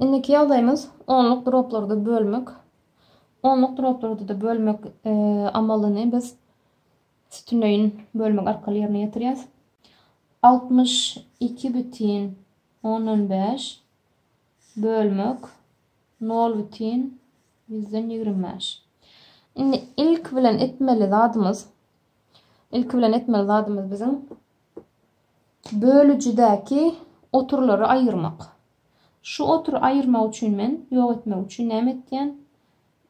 Indiki ýagdaýymyz onluk droplarda bölmek. Onluk droplarda da bölmek amalyny biz sütünleýin bölmek arkaly ýerine ýetirýäs. 62,15 bölmek 0,125. Indi ilk bilen etmeli zadymyz bizim bölüjidäki oturlary aýyrmak. Şu oturu aýyrmak üçin men ýok etmek üçin näme etdiň?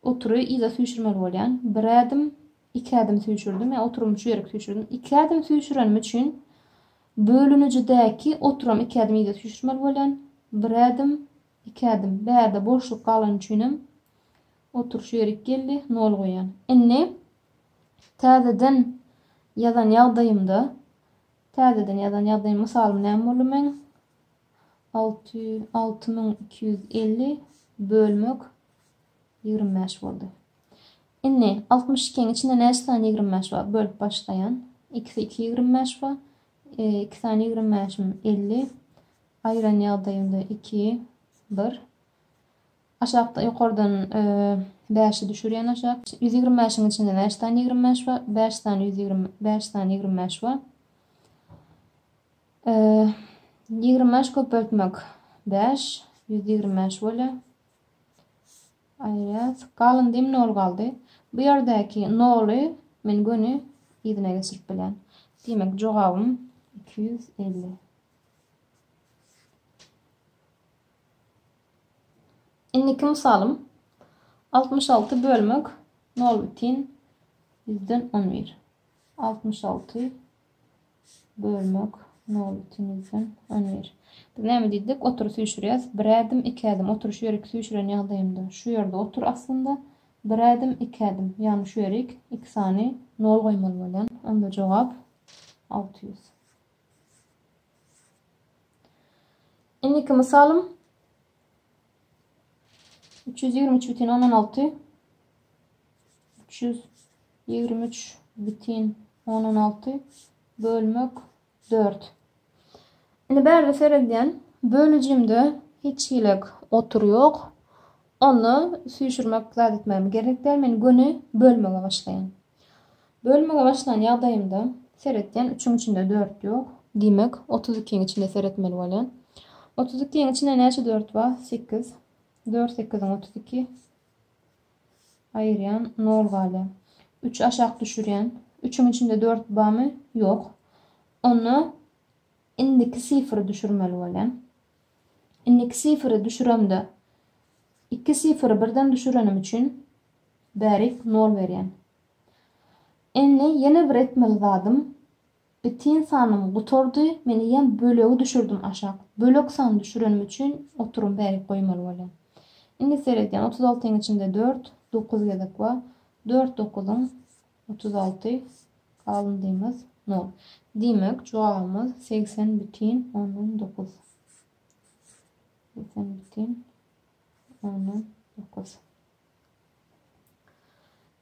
Oturu iza süýşürmeli bolýan. Bir adım, iki adım süýşürdüm. Oturum şu ýerge süýşürdüm. İki adım süýşürenim üçin bölünüjidäki oturam iki adım iza süýşürmeli bolýan. Bir adım, iki adım. Bäde boşluk galan üçinem otur şu ýerge geldi, 0 goýan. Indi täzeden ýazan ýagdaýymda mysalym näme boldy men? 6250 bölmek 25 boldy. Indi 62'nin içinde näçe tane 25 bar? Bölüp başlayan. 2 25 bar. 2 tane 25 50. Aýran ýagdaýymda 2 1. Aşağıda ýokardan 5'i düşürýän aşağı. 125'in içinde näçe tane 25 bar? 5 tane 25 bar. 25 köpeltmek 5, 125 bolýar. Aýrat, galyndy 0 galdy. Bu ýerdäki 0'y men göni ýedine geçirip bilen. Demek jogabym 250. Indiki mysalym 66 bölmek 0,111. 66 bölmek 0,111. Biz näme diýdik? Otur süýşürýäs. Bir adım, iki adım. Otur şu ýerge süýşüren ýagdaýymda. Şu ýerde otur aslında. Bir adım, iki adım. Yani şu ýerge 2 sany 0 goýmaly bolýan. Onda jogap 600. Indiki mysalym 323,16 323,16 bölmek 4. Indi bärde seredýän bölüjimde hiç hilek otur ýok. Onu süýşürmek zat etmem gerek däl. Men göni bölmege başlaýan. Bölmege başlayan ýagdaýymda seredýän 3'ün içinde 4 ýok. Demek 32'nin içinde seretmeli bolýan. 32'nin içinde näçe 4 bar? 8. 4 8'den 32. Aýyrýan 0 galy. 3 aşağı düşürýän. 3'ün içinde 4 barmy? Ýok. Onu indiki sifiri düşürmeli bolýan. Indiki sifiri düşüremde 2 sifiri birden düşürenim üçin bärik 0 berýän. Indi ýene bir etmeli zadym. Bitin sanym gutordy, men ýen bölegi düşürdüm aşağı. Bölek sany düşürenim üçin oturum bärik goýmaly bolýan. Indi seredýän 36'ň içinde 4, 9 gezek bar. 4 9'un 36 galyndyýymyz 0. Demek jogabymyz 80,19. 80,19.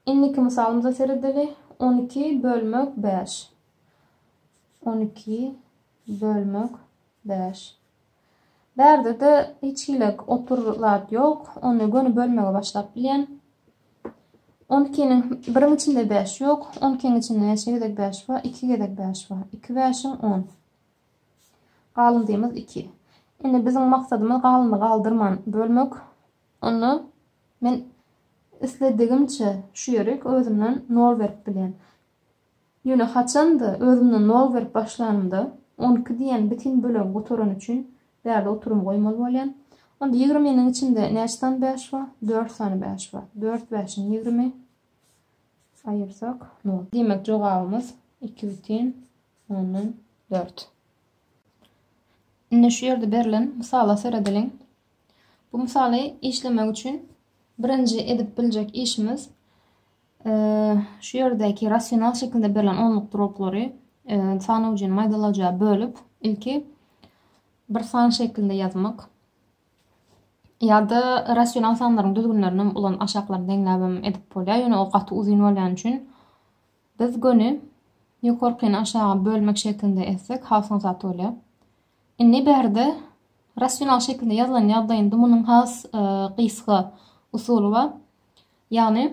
Indiki mysalymyza seredeli 12 bölmek 5. 12 bölmek 5. Bärde de hiç hilek oturlar ýok. Onu göni bölmege başlap bilýän. 12'nin 1'in içinde 5 ýok. 12'nin içinde näçe gezek 5 bar? 2 gezek 5 bar. 2 5'in 10. Galyndyýymyz 2. Indi bizim maksadymyz galyny galdyrman bölmek. Onu men isledigimçe şu ýerek özümden 0 berip bilýän. Ýöne haçanda özümden 0 berip başlanymda 12 diýen bitin bölegi gotaran üçin bärde oturum goýmaly bolýan. Onda 20'nin içinde näçe tane 5 bar? 4 tane 5 bar. 4 5'in 20 aýyrsak 0. Demek jogabymyz 2,14. Indi şu ýerde berilen mysala seredeliň. Bu mysaly işlemek üçin birinji edip biljek işimiz şu ýerdäki rasional şekilde berilen onluk droplary sany üçin maýdalajagy bölüp ilki bir san şeklinde yazmak. Ya-da rasional sanlaryň düzgünlerini ulan aşaklaryny deňläbem edip bolýar. Ýöne o gaty uzun bolýan üçin biz göni ýokarkyny aşağı bölmek şeklinde etsek hasan zat bolýar. Indi bärde rasyonel şekilde yazılan ýagdaýynda munyň has gysga usuly bar. Ýagny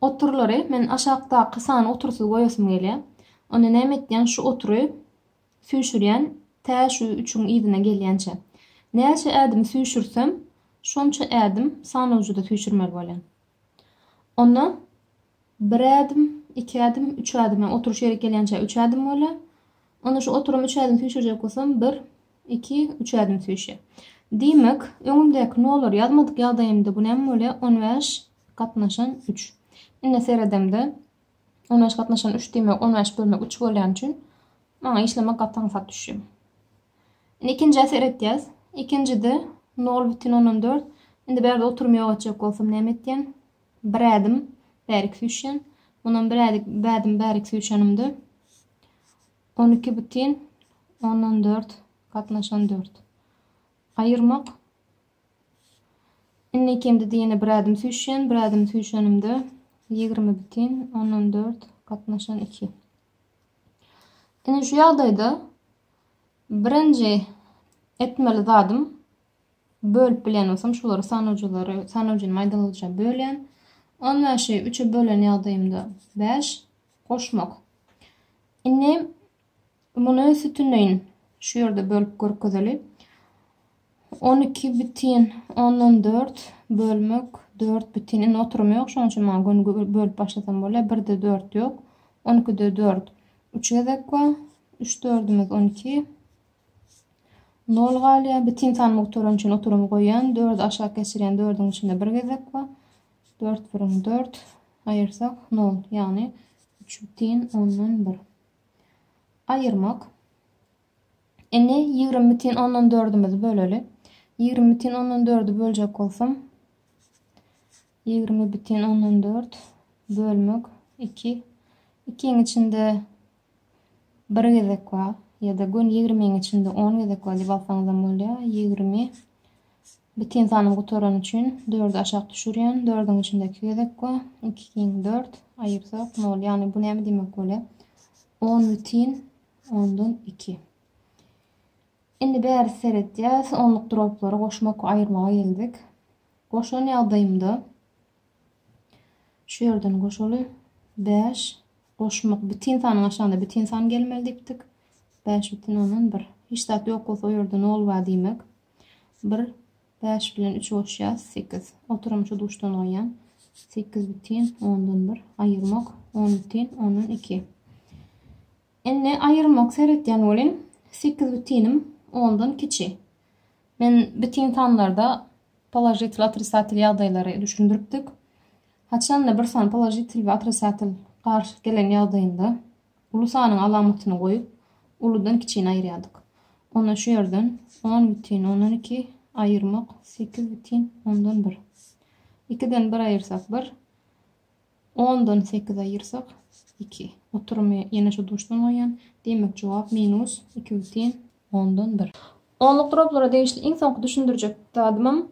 oturlary men aşagdaky sany otursyz goýasym gelýär. Onu näme etdiň şu otury süýşürýän tä şu 3'ün ýygyna gelýänçe. Näçe ädim süýşürsem şonça ädim sanyjyda süýşürmeli bolýan. Onu 1 ädim, 2 ädim, 3 ädim oturuş ýere gelýänçe 3 ädim bolýar. Onu şu oturum 3 ädim süýşürjek bolsam 1, 2, 3 ädim süýşür. Diýmek, öňümdäki nolar ýazmadyk ýagdaýymda bu näme bolýar? 15 gatnaşan 3. Indi seredemde 15 gatnaşan 3 diýmek 15 bölmek 3 bolýan üçin maňa işlemek gatnaşat düşýär. Indi ikinji sered ýaz. İkincide 0,14. Indi berde oturum ýogatjak bolsam näme etdiň? 1 ädim bärik süýşen. Mundan 1 ädim bärik süýşenimde 12,14 gatnaşan 4. Aýyrmak. Indi ikimde diýene 1 ädim süýşen, 1 ädim süýşenimde 20,14 gatnaşan 2. Indi şu ýagdaýda birinji etmeli zadym bölüp bilen bolsam şolary sanyjyny maýdalajy bölýän. Ondan şey 3'e bölen ýagdaýymda 5 goşmak. Indi muny sütünleýin şu ýerde bölüp görkezeli. 12,14 bölmek 4 bitinin oturum ýok. Şoň üçin maňa bölüp başlasam bolýar. 1-de 4 ýok. 12'de 4 3 gezek var. 3 4'ümüz 12. 0 galýar. Bitin sanyny oturum üçin oturum goýan. 4'ü aşağı geçirýän 4'ün içinde 1 gezek var. 4 bölüm 4 ayırsak 0. Yani 3,10'dan 1. Ayırmak. Indi 20,10'dan böleli. 20,10'dan böljek bolsam 20,10'dan bölmek 2. 2'nin içinde 1 gezek var. Ya da gün 20'nin içinde 10 gezek var diýip alsaňyz bolýar. 20 bitin sanyny gotaran üçin 4'ü aşağı düşürýän. 4'ün içinde 2 gezek var. 2 4 ayırsak 0. Yani bu näme diýmek bolýar? 10,10'dan 2. Indi bäri seretýäs. Onluk droplary goşmak we aýyrmaga geldik. Goşan ýagdaýymda şu ýerden goşaly 5 goşmak bitin sanyň aşağında bitin san gelmeli diýipdik. 5,1. Hiç zat ýok bolsa o ýerde 0 bar diýmek. 1 5 bilen 3 goşýar 8. Oturum şu duşdan goýan 8,10'dan 1 aýyrmak 10,10'dan 2. Indi aýyrmak seretýän bolyn 8,10'im 10'dan kiçi. Men bitin sanlarda polajitil atrisatil ýagdaýlary düşündiripdik. Haçan bir san polajitil we atrisatil garşy gelen ýagdaýynda ulu sanyň alamatyny goýup uludan kiçini aýyrýardyk. Ona şu ýerden 10,10'dan 2 aýyrmak 8,10'dan 1. 2'den 1 aýyrsak 1. 10'dan 8 aýyrsak 2. Oturumy ýene şu duşdan goýan. Demek jogap minus 2,10'dan 1. Onluk droplara değişli iň soňky düşündirjek dadymam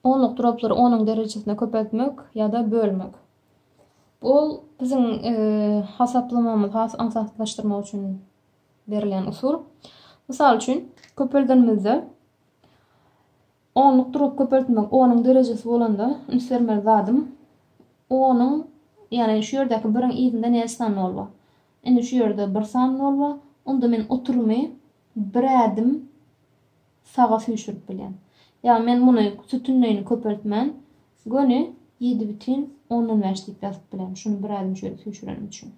onluk dropları 10'un derejesine köpeltmek ya da bölmek. Bu bizim hasaplamamız, ansatlaştırma üçin berilen usul. Misal üçin köpeldenmizde onluk drop köpeltmek 10'un derecesi bolanda üstlermeli zadym 10'un yani şu ýerdäki 1'in ýygyna näçe san 0 bar. Indi şu ýerde 1 san 0 bar. Onda men oturumy 1 ädim sağa süýşürip bilýän. Ya men muny sütünleýini köpeltmän göni 7,10 diýip ýazyp bilýän. Şunu 1 ädim şöyle süýşürenim üçin.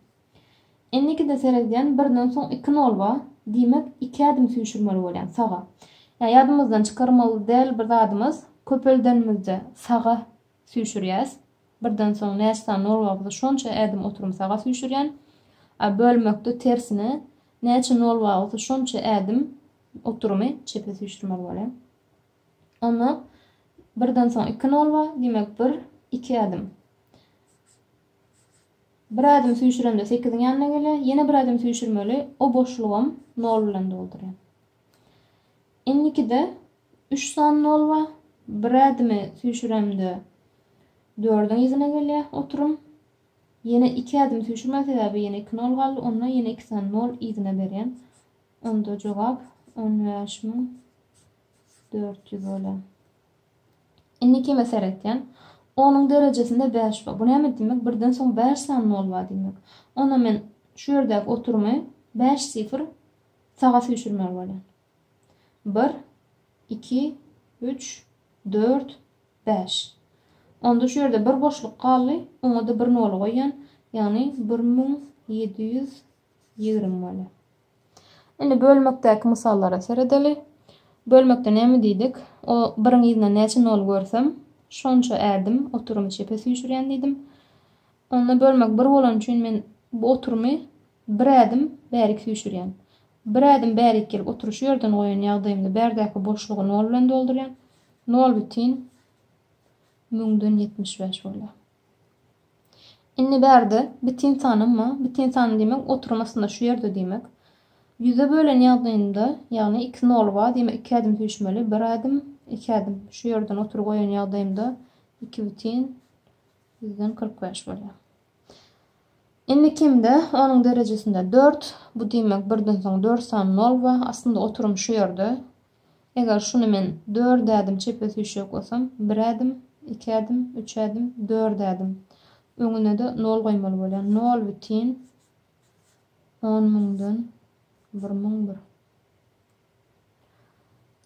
Enniki de seredýän 1'den soň 2 0 bar. Diýmek 2 ädim süýşürmeli bolýan sağa. Ya ýadymyzdan çykarmaly däl bir zadymyz köpeldenmizde sağa süýşürýäs. 1'den soň näçe san 0 bar şonça ädim oturum sağa süýşürýän. Bölmekde tersine näçe 0 bar bolsa şonça ädim oturumy çepe süýşürmeli bolýan. Ona 1'den soň 2 0 bar. Diýmek 1 2 ädim. 1 ädim süýşürende 8'in ýanyna gelýär. Ýene 1 ädim süýşürmeli. O boşlugum 0 bilen doldurýan. Enniki-de 3 san 0 bar. 1 ädimi süýşüremde 4'ün ýygyna gelýär oturum. Ýene 2 ädim süýşürme sebäbi ýene 2 0 galdy. Onda ýene 2 san 0 ýygyna berýän. Onda jogap 15.400 bolan. Indiki mesele etken 10'un derecesinde 5 var. Bu näme demek? Birden soň 5 sany bolýar demek. Ona men şu ýerdäki oturumy 5 0 sagasy düşürmek bolan. 1 2 3 4 5. Onda şu ýerde bir boşluk galdy. Ona da bir nol goýan. Yani 1720 bolan. Indi bölmekdäki mysallara seredeli. Bölmekde näme diýdik? O biriň ýerine näçe nol görsem, şonça ädim oturumy çepesi düşürýän diýdim. Onda bölmek 1 bolan üçin men bu oturumy bir ädim bäri düşürýän. Bir ädim bäri kelip oturuş ýerden goýan ýagdaýymda bärdäki boşlugy nol bilen doldurýan. 0,1075 bolar. Indi bärde bitin sanymmy? Bitin sany demek oturum aslında şu ýerde demek. 100'e bölen ýagdaýynda, ýagny 2 nol var, demek 2 ädim düşmeli. 1 ädim, 2 ädim. Şu ýerden oturup goýan ýagdaýymda 2,145 bolar. Indi kimde? Onun derejesinde 4. Bu demek birden soň 4 sany nol var. Aslında oturum şu ýerde. Eger şunu men 4 ädim çepesi düşürýän bolsam, 1 ädim, 2 ädim, 3 ädim, 4 ädim. Öňüne de nol goýmaly bolan. 0,10.000'dan 1001.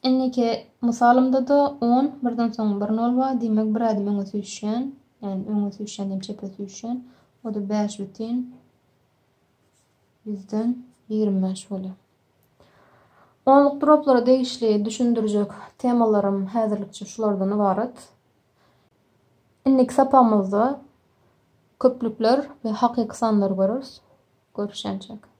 Indiki mysalymda da 10 birden soň 1 nol var. Demek 1 ädim öňe düşýän, yani öňe düşýän diýip çepesi düşýän. O da 5,25 bolar. Onluk droplara değişli düşündürecek temalarım häzirlikçe şulardan ibaret. Indiki sapamızda köplükler ve hakyky sanlar görürüz. Görüşençek.